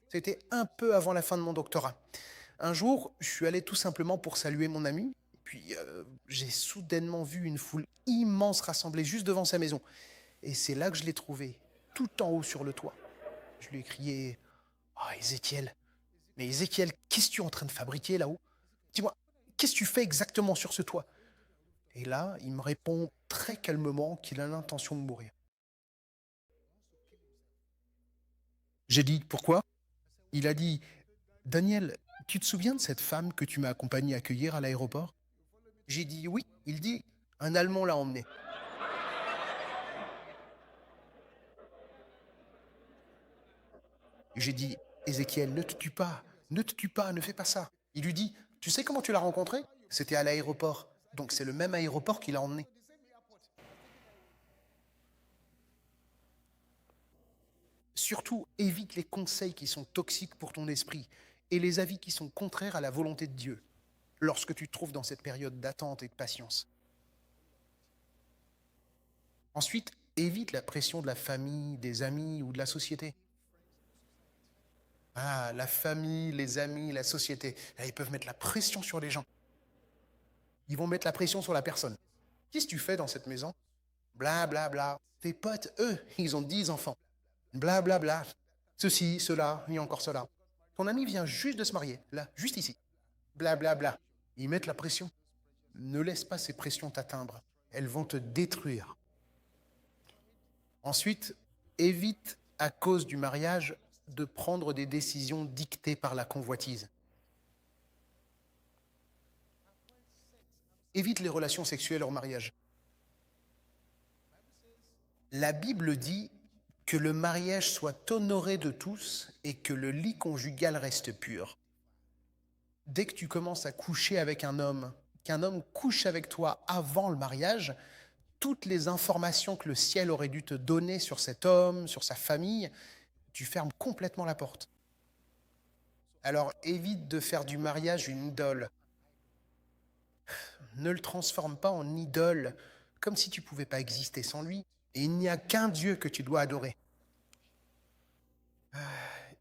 [SPEAKER 1] C'était un peu avant la fin de mon doctorat. Un jour, je suis allé tout simplement pour saluer mon ami, puis j'ai soudainement vu une foule immense rassemblée juste devant sa maison. Et c'est là que je l'ai trouvé, tout en haut sur le toit. Je lui ai crié, « Ah, Ézéchiel, mais Ézéchiel, qu'est-ce que tu es en train de fabriquer là-haut? Dis-moi, qu'est-ce que tu fais exactement sur ce toit ?» Et là, il me répond très calmement qu'il a l'intention de mourir. J'ai dit, pourquoi? Il a dit, Daniel, Tu te souviens de cette femme que tu m'as accompagnée accueillir à l'aéroport? J'ai dit oui. Il dit, un Allemand l'a emmenée. J'ai dit, Ézéchiel, ne te tue pas, ne te tue pas, ne fais pas ça. Il lui dit, tu sais comment tu l'as rencontré? C'était à l'aéroport. Donc c'est le même aéroport qui l'a emmené. Surtout, évite les conseils qui sont toxiques pour ton esprit et les avis qui sont contraires à la volonté de Dieu lorsque tu te trouves dans cette période d'attente et de patience. Ensuite, évite la pression de la famille, des amis ou de la société. Ah, la famille, les amis, la société, là, ils peuvent mettre la pression sur les gens. Ils vont mettre la pression sur la personne. Qu'est-ce que tu fais dans cette maison? Bla bla bla. Tes potes, eux, ils ont 10 enfants. Bla bla bla. Ceci, cela, et encore cela. Ton ami vient juste de se marier, là, juste ici. Bla bla bla. Ils mettent la pression. Ne laisse pas ces pressions t'atteindre. Elles vont te détruire. Ensuite, évite, à cause du mariage, de prendre des décisions dictées par la convoitise. Évite les relations sexuelles hors mariage. La Bible dit que le mariage soit honoré de tous et que le lit conjugal reste pur. Dès que tu commences à coucher avec un homme, qu'un homme couche avec toi avant le mariage, toutes les informations que le ciel aurait dû te donner sur cet homme, sur sa famille, tu fermes complètement la porte. Alors évite de faire du mariage une idole. Ne le transforme pas en idole, comme si tu ne pouvais pas exister sans lui. Et il n'y a qu'un Dieu que tu dois adorer.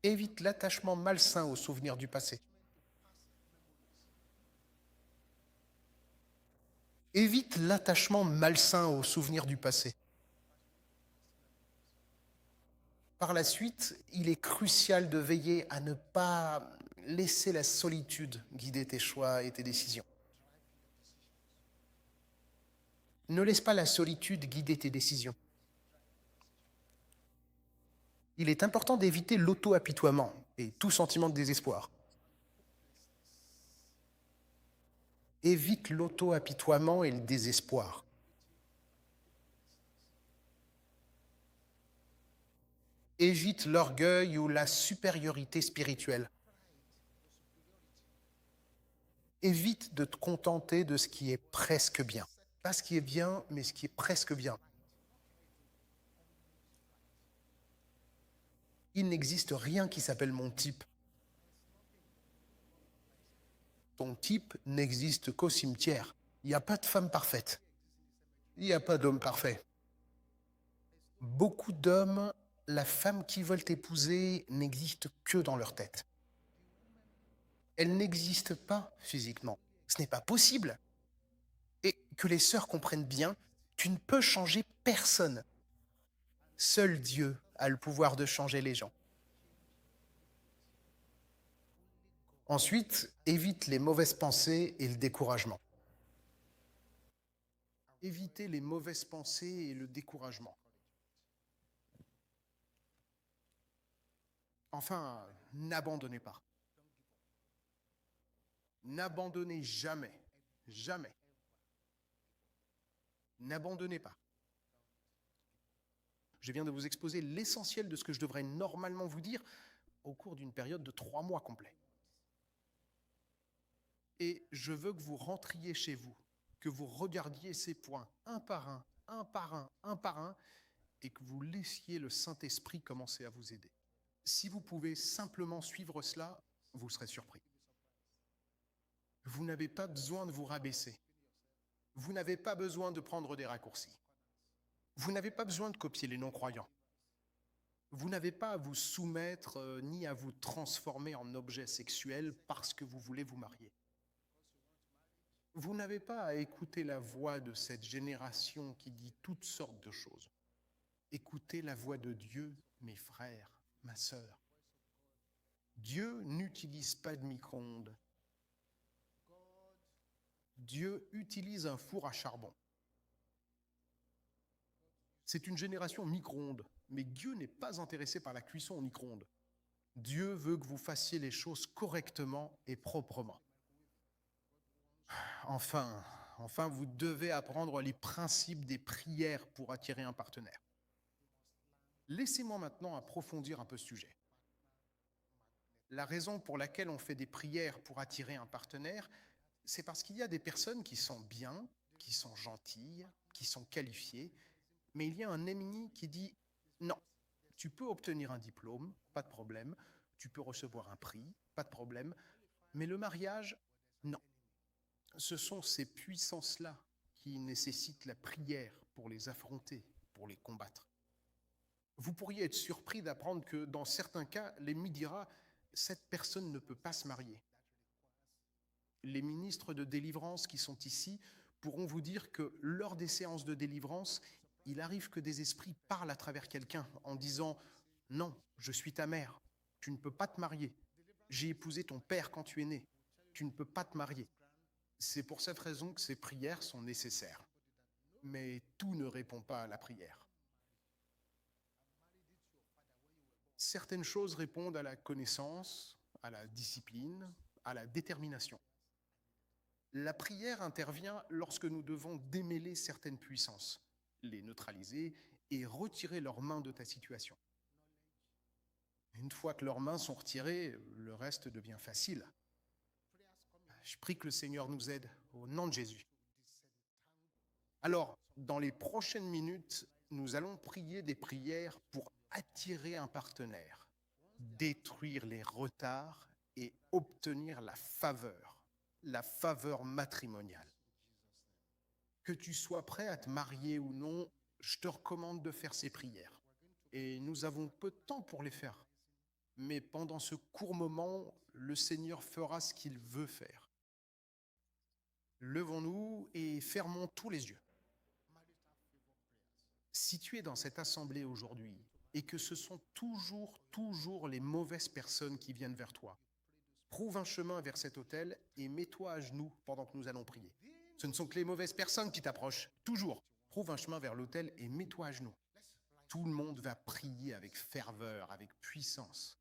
[SPEAKER 1] Évite l'attachement malsain aux souvenirs du passé. Évite l'attachement malsain aux souvenirs du passé. Par la suite, il est crucial de veiller à ne pas laisser la solitude guider tes choix et tes décisions. Ne laisse pas la solitude guider tes décisions. Il est important d'éviter l'auto-apitoiement et tout sentiment de désespoir. Évite l'auto-apitoiement et le désespoir. Évite l'orgueil ou la supériorité spirituelle. Évite de te contenter de ce qui est presque bien. Pas ce qui est bien, mais ce qui est presque bien. Il n'existe rien qui s'appelle mon type. Ton type n'existe qu'au cimetière. Il n'y a pas de femme parfaite. Il n'y a pas d'homme parfait. Beaucoup d'hommes, la femme qu'ils veulent épouser n'existe que dans leur tête. Elle n'existe pas physiquement. Ce n'est pas possible. Et que les sœurs comprennent bien, tu ne peux changer personne. Seul Dieu a le pouvoir de changer les gens. Ensuite, évite les mauvaises pensées et le découragement. Évitez les mauvaises pensées et le découragement. Enfin, n'abandonnez pas. N'abandonnez jamais. Jamais. N'abandonnez pas. Je viens de vous exposer l'essentiel de ce que je devrais normalement vous dire au cours d'une période de 3 mois complets. Et je veux que vous rentriez chez vous, que vous regardiez ces points un par un, un par un, un par un, et que vous laissiez le Saint-Esprit commencer à vous aider. Si vous pouvez simplement suivre cela, vous serez surpris. Vous n'avez pas besoin de vous rabaisser. Vous n'avez pas besoin de prendre des raccourcis. Vous n'avez pas besoin de copier les non-croyants. Vous n'avez pas à vous soumettre ni à vous transformer en objet sexuel parce que vous voulez vous marier. Vous n'avez pas à écouter la voix de cette génération qui dit toutes sortes de choses. Écoutez la voix de Dieu, mes frères, ma sœur. Dieu n'utilise pas de micro-ondes. Dieu utilise un four à charbon. C'est une génération micro-ondes, mais Dieu n'est pas intéressé par la cuisson au micro-ondes. Dieu veut que vous fassiez les choses correctement et proprement. Enfin, vous devez apprendre les principes des prières pour attirer un partenaire. Laissez-moi maintenant approfondir un peu ce sujet. La raison pour laquelle on fait des prières pour attirer un partenaire, c'est parce qu'il y a des personnes qui sont bien, qui sont gentilles, qui sont qualifiées, mais il y a un ennemi qui dit non, tu peux obtenir un diplôme, pas de problème, tu peux recevoir un prix, pas de problème, mais le mariage, non. Ce sont ces puissances-là qui nécessitent la prière pour les affronter, pour les combattre. Vous pourriez être surpris d'apprendre que dans certains cas, l'ennemi dira « cette personne ne peut pas se marier ». Les ministres de délivrance qui sont ici pourront vous dire que lors des séances de délivrance, il arrive que des esprits parlent à travers quelqu'un en disant « non, je suis ta mère, tu ne peux pas te marier, j'ai épousé ton père quand tu es né, tu ne peux pas te marier ». C'est pour cette raison que ces prières sont nécessaires. Mais tout ne répond pas à la prière. Certaines choses répondent à la connaissance, à la discipline, à la détermination. La prière intervient lorsque nous devons démêler certaines puissances, les neutraliser et retirer leurs mains de ta situation. Une fois que leurs mains sont retirées, le reste devient facile. Je prie que le Seigneur nous aide au nom de Jésus. Alors, dans les prochaines minutes, nous allons prier des prières pour attirer un partenaire, détruire les retards et obtenir la faveur matrimoniale. Que tu sois prêt à te marier ou non, je te recommande de faire ces prières. Et nous avons peu de temps pour les faire. Mais pendant ce court moment, le Seigneur fera ce qu'il veut faire. Levons-nous et fermons tous les yeux. Si tu es dans cette assemblée aujourd'hui et que ce sont toujours les mauvaises personnes qui viennent vers toi, trouve un chemin vers cet autel et mets-toi à genoux pendant que nous allons prier. Ce ne sont que les mauvaises personnes qui t'approchent. Toujours, trouve un chemin vers l'autel et mets-toi à genoux. Tout le monde va prier avec ferveur, avec puissance.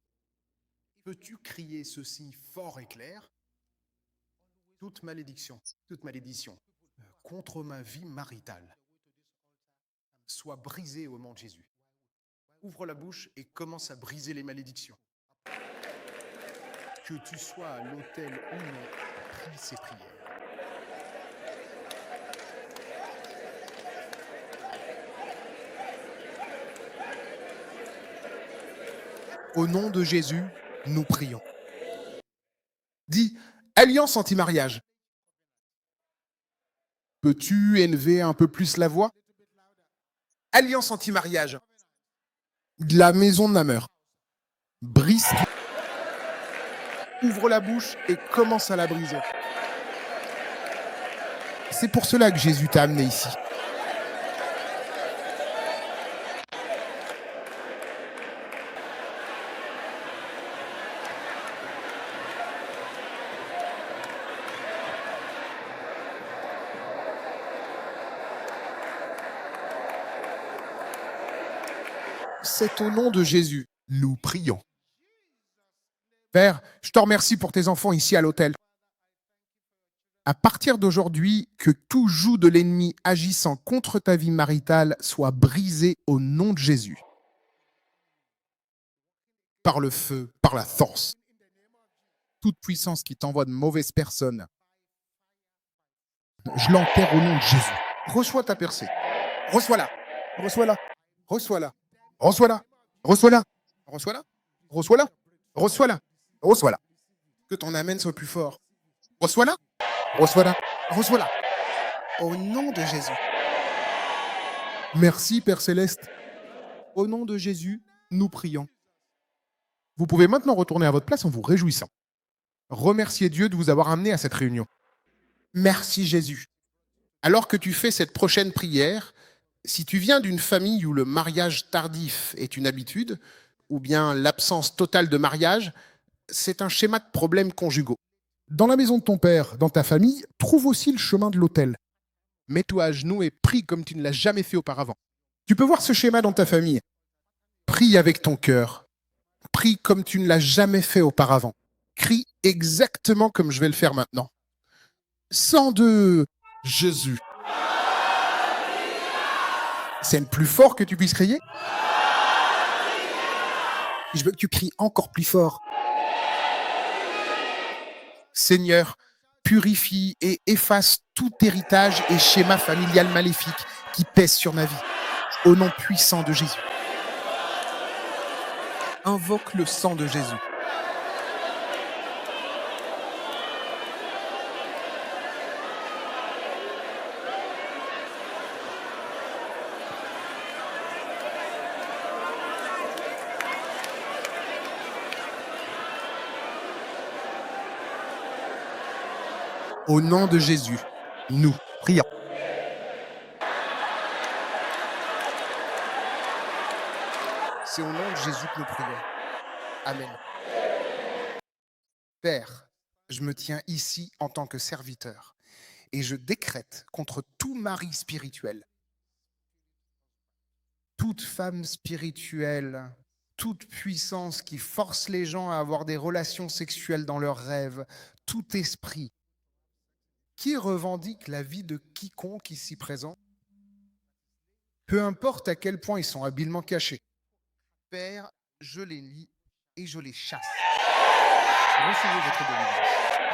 [SPEAKER 1] Peux-tu crier ceci fort et clair ? Toute malédiction contre ma vie maritale soit brisée au nom de Jésus. Ouvre la bouche et commence à briser les malédictions. Que tu sois à l'autel ou non, prie ces prières. Au nom de Jésus, nous prions. Dis, alliance anti-mariage. Peux-tu élever un peu plus la voix ? Alliance anti-mariage. De la maison de ma mère. Brise. Ouvre la bouche et commence à la briser. C'est pour cela que Jésus t'a amené ici. C'est au nom de Jésus, nous prions. Père, je te remercie pour tes enfants ici à l'autel. À partir d'aujourd'hui, que tout joug de l'ennemi agissant contre ta vie maritale soit brisé au nom de Jésus. Par le feu, par la force. Toute puissance qui t'envoie de mauvaises personnes, je l'enterre au nom de Jésus. Reçois ta percée. Reçois-la. Reçois-la. Reçois-la. Reçois-la. Reçois-la. Reçois-la. Reçois-la. Reçois-la. Reçois-la. Que ton amen soit plus fort. Reçois-la. Reçois-la. Reçois-la. Au nom de Jésus. Merci, Père Céleste. Au nom de Jésus, nous prions. Vous pouvez maintenant retourner à votre place en vous réjouissant. Remerciez Dieu de vous avoir amené à cette réunion. Merci Jésus. Alors que tu fais cette prochaine prière, si tu viens d'une famille où le mariage tardif est une habitude, ou bien l'absence totale de mariage, c'est un schéma de problèmes conjugaux. Dans la maison de ton père, dans ta famille, trouve aussi le chemin de l'autel. Mets-toi à genoux et prie comme tu ne l'as jamais fait auparavant. Tu peux voir ce schéma dans ta famille. Prie avec ton cœur. Prie comme tu ne l'as jamais fait auparavant. Crie exactement comme je vais le faire maintenant. Sang de Jésus. C'est le plus fort que tu puisses crier. Je veux que tu cries encore plus fort. Seigneur, purifie et efface tout héritage et schéma familial maléfique qui pèse sur ma vie. Au nom puissant de Jésus. Invoque le sang de Jésus. Au nom de Jésus, nous prions. C'est au nom de Jésus que nous prions. Amen. Père, je me tiens ici en tant que serviteur et je décrète contre tout mari spirituel, toute femme spirituelle, toute puissance qui force les gens à avoir des relations sexuelles dans leurs rêves, tout esprit qui revendique la vie de quiconque ici présent, peu importe à quel point ils sont habilement cachés. Père, je les lis et je les chasse. Recevez votre délivrance.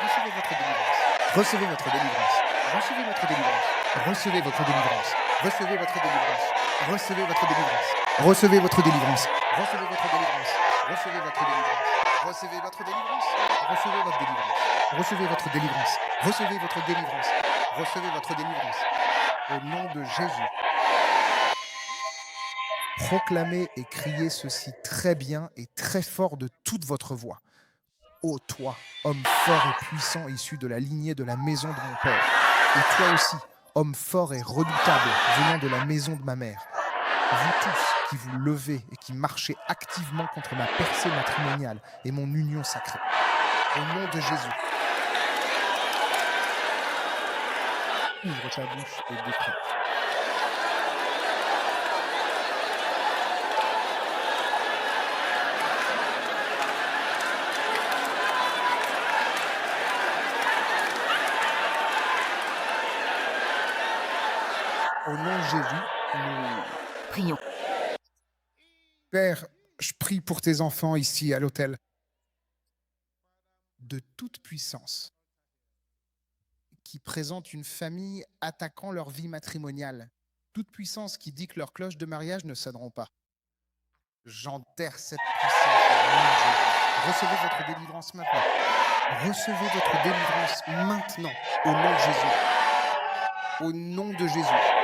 [SPEAKER 1] Recevez votre délivrance. Recevez votre délivrance. Recevez votre délivrance. Recevez votre délivrance. Recevez votre délivrance. Recevez votre délivrance. Recevez votre délivrance. Recevez votre délivrance. Recevez votre délivrance. Recevez votre délivrance. Recevez votre délivrance. Recevez votre délivrance. Recevez votre délivrance. Recevez votre délivrance. Au nom de Jésus. Proclamez et criez ceci très bien et très fort de toute votre voix. Ô toi, homme fort et puissant issu de la lignée de la maison de mon père, et toi aussi, homme fort et redoutable venant de la maison de ma mère, vous tous qui vous levez et qui marchez activement contre ma percée matrimoniale et mon union sacrée, au nom de Jésus, ouvre ta bouche et décrète. Au nom de Jésus, nous
[SPEAKER 2] Prions.
[SPEAKER 1] Père, je prie pour tes enfants ici à l'autel. De toute puissance, qui présente une famille attaquant leur vie matrimoniale. Toute puissance qui dit que leurs cloches de mariage ne sonneront pas. J'enterre cette puissance au nom de Jésus. Recevez votre délivrance maintenant. Recevez votre délivrance maintenant au nom de Jésus. Au nom de Jésus.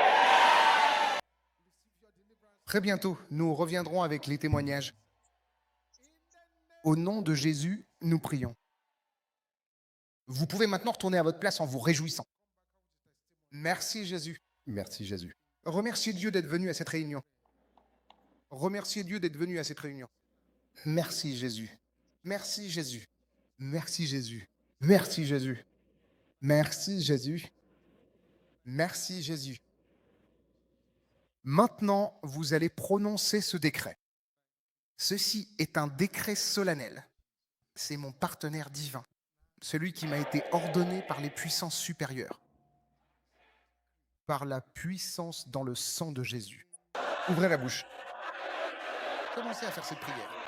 [SPEAKER 1] Très bientôt, nous reviendrons avec les témoignages. Au nom de Jésus, nous prions. Vous pouvez maintenant retourner à votre place en vous réjouissant. Merci Jésus.
[SPEAKER 3] Merci Jésus.
[SPEAKER 1] Remerciez Dieu d'être venu à cette réunion. Remerciez Dieu d'être venu à cette réunion. Merci Jésus. Merci Jésus. Merci Jésus. Merci Jésus. Merci Jésus. Merci Jésus. Maintenant, vous allez prononcer ce décret. Ceci est un décret solennel. C'est mon partenaire divin, celui qui m'a été ordonné par les puissances supérieures, par la puissance dans le sang de Jésus. Ouvrez la bouche. Commencez à faire cette prière.